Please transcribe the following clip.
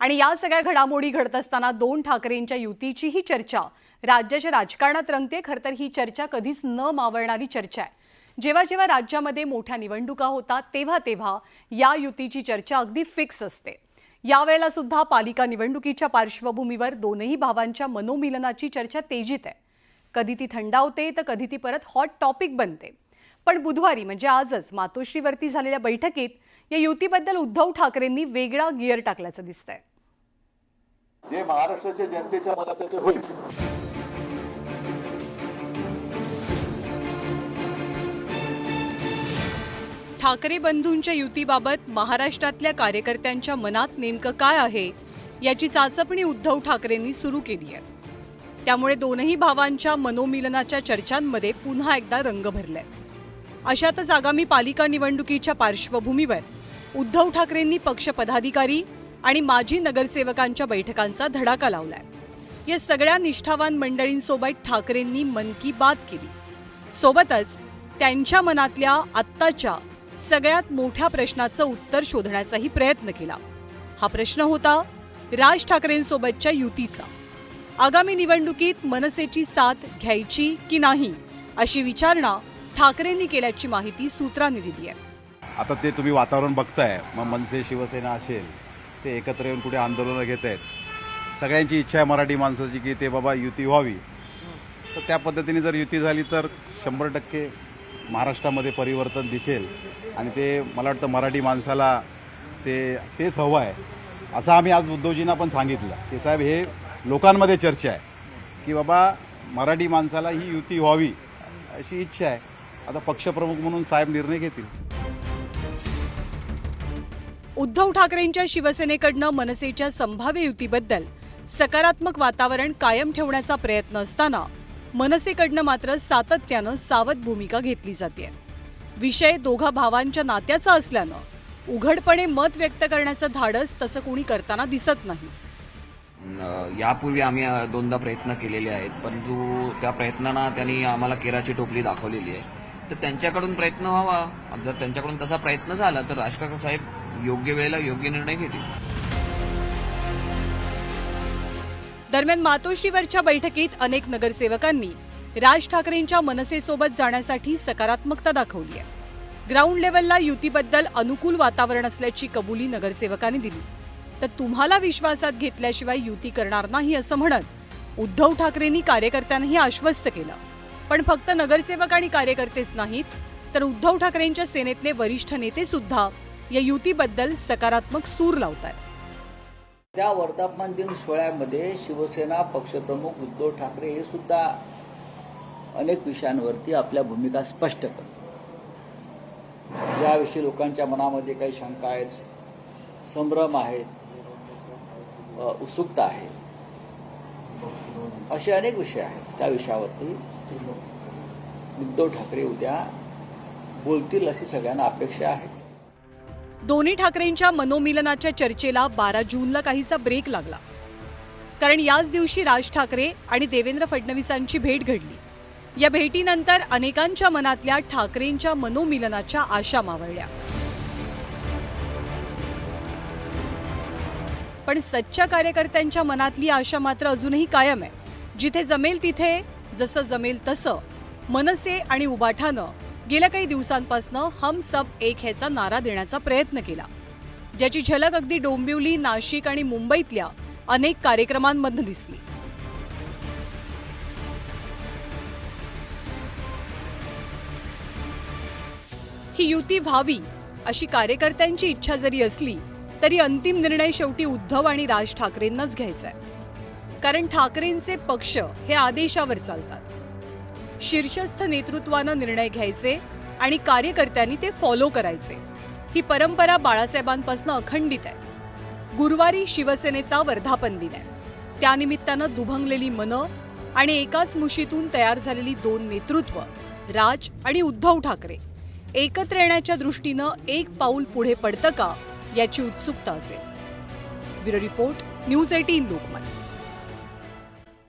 आणि या सगळ्या घडामोडी घडत असताना दोन ठाकरेंच्या युतीची ही चर्चा राज्याच्या राजकारणात रंगते। खरं तर ही चर्चा कधीच न मावळणारी चर्चा आहे। जेव्हा जेव्हा राज्यामध्ये मोठ्या निवडणुका होतात तेव्हा तेव्हा या युतीची चर्चा अगदी फिक्स असते। यावेळेला सुद्धा पालिका निवडणुकीच्या पार्श्वभूमीवर दोनही भावांच्या मनोमिलनाची चर्चा तेजीत आहे। कधी ती थंडावते तर कधी ती परत हॉट टॉपिक बनते। पण बुधवारी म्हणजे आजच मातोश्रीवरती झालेल्या बैठकीत या युतीबद्दल उद्धव ठाकरेंनी वेगळा गिअर टाकल्याचं दिसतंय। जे महाराष्ट्राच्या जनतेच्या मनात ते होईल। ठाकरे बंधूंच्या युतीबाबत महाराष्ट्रातल्या कार्यकर्त्यांच्या मनात नेमकं काय आहे याची चाचपणी उद्धव ठाकरेंनी सुरू केली आहे। त्यामुळे दोनही भावांच्या मनोमिलनाच्या चर्चांमध्ये पुन्हा एकदा रंग भरलाय। अशातच आगामी पालिका निवडणुकीच्या पार्श्वभूमीवर उद्धव ठाकरेंनी पक्ष पदाधिकारी आणि माजी नगरसेवकांच्या बैठकांचा धडाका लावलाय। या सगळ्या निष्ठावान मंडळींसोबत ठाकरेंनी मन की बात केली। सोबतच त्यांच्या मनातल्या आत्ताच्या सगळ्यात मोठ्या प्रश्नाचं उत्तर शोधण्याचाही प्रयत्न केला। हा प्रश्न होता राज ठाकरेंसोबतच्या युतीचा। आगामी निवडणुकीत मनसेची साथ घ्यायची की नाही अशी विचारणा ठाकरेंनी केल्याची माहिती सूत्रांनी दिली आहे। आता ते तुम्ही वातावरण बघताय, मग मनसे शिवसेना असेल ते एकत्र येऊन कुठे आंदोलनं घेत आहेत। सगळ्यांची इच्छा आहे मराठी माणसाची की ते बाबा युती व्हावी। तर त्या पद्धतीने जर युती झाली तर 100% महाराष्ट्रामध्ये परिवर्तन दिसेल आणि ते मला वाटतं मराठी माणसाला तेच हवं आहे असं आम्ही आज उद्धवजींना पण सांगितलं की साहेब हे लोकांमध्ये चर्चा आहे की बाबा मराठी माणसाला ही युती व्हावी अशी इच्छा आहे। आता पक्षप्रमुख म्हणून साहेब निर्णय घेतील। उद्धव ठाकरेंच्या शिवसेनेकडनं मनसेच्या संभाव्य युतीबद्दल सकारात्मक वातावरण कायम ठेवण्याचा प्रयत्न असताना मनसेकडनं मात्र सातत्यानं सावध भूमिका घेतली जाते। विषय दोघा भावांच्या नात्याचा असल्यानं उघडपणे मत व्यक्त करण्याचं धाडस तसं कोणी करताना दिसत नाही। यापूर्वी आम्ही दोनदा प्रयत्न केलेले आहेत, परंतु त्या प्रयत्नांना त्यांनी आम्हाला केराची टोपली दाखवलेली आहे। तर त्यांच्याकडून प्रयत्न व्हावा। जर त्यांच्याकडून तसा प्रयत्न झाला तर राज ठाकरे साहेब योग्य वेळेला योग्य निर्णय घेतील। दरम्यान मातोश्रीवरच्या बैठकीत अनेक नगरसेवकांनी राज ठाकरेंच्या मनसेसोबत जाण्यासाठी सकारात्मकता दाखवली आहे। ग्राउंड लेव्हलला युतीबद्दल अनुकूल वातावरण असल्याची कबुली नगरसेवकांनी दिली। तर तुम्हाला विश्वासात घेतल्याशिवाय युती करणार नाही असं म्हणत उद्धव ठाकरेंनी कार्यकर्त्यांनाही आश्वस्त केलं। पण फक्त नगरसेवक आणि कार्यकर्तेच नाहीत तर उद्धव ठाकरेंच्या सेनेतले वरिष्ठ नेते सुद्धा या युतीबद्दल सकारात्मक सूर लावतात। त्या वर्धापन दिन सोहळ्यामध्ये शिवसेना पक्षप्रमुख उद्धव ठाकरे हे सुद्धा अनेक विषयांवरती आपल्या भूमिका स्पष्ट करतात। ज्याविषयी लोकांच्या मनामध्ये काही शंका आहेत, संभ्रम आहेत, उत्सुकता आहे, असे अनेक विषय आहेत। त्या विषयावरती उद्धव ठाकरे उद्या बोलतील अशी सगळ्यांना अपेक्षा आहे। दोन्ही ठाकरेंच्या मनोमिलनाच्या चर्चेला 12 जूनला काहीसा ब्रेक लागला, कारण याच दिवशी राज ठाकरे आणि देवेंद्र फडणवीसांची भेट घडली। या भेटीनंतर अनेकांच्या मनातल्या ठाकरेंच्या मनोमिलनाच्या आशा मावळल्या। पण सच्च्या कार्यकर्त्यांच्या मनातली आशा मात्र अजूनही कायम आहे। जिथे जमेल तिथे जसं जमेल तसं मनसे आणि उबाठानं गेल्या काही दिवसांपासून हम सब एक ह्याचा नारा देण्याचा प्रयत्न केला, ज्याची झलक अगदी डोंबिवली, नाशिक आणि मुंबईतल्या अनेक कार्यक्रमांमध्ये दिसली। ही युती व्हावी अशी कार्यकर्त्यांची इच्छा जरी असली तरी अंतिम निर्णय शेवटी उद्धव आणि राज ठाकरेंनाच घ्यायचा आहे। कारण ठाकरेंचे पक्ष हे आदेशावर चालतात। शीर्षस्थ नेतृत्वानं निर्णय घ्यायचे आणि कार्यकर्त्यांनी ते फॉलो करायचे। ही परंपरा बाळासाहेबांपासून अखंडित आहे। गुरुवारी शिवसेनेचा वर्धापन दिन आहे। त्यानिमित्तानं दुभंगलेली मनं आणि एकाच मुशीतून तयार झालेली दोन नेतृत्व राज आणि उद्धव ठाकरे एकत्र येण्याच्या दृष्टीनं एक पाऊल पुढे पडतं का याची उत्सुकता असेल। Bureau report, news 18 Lokmat.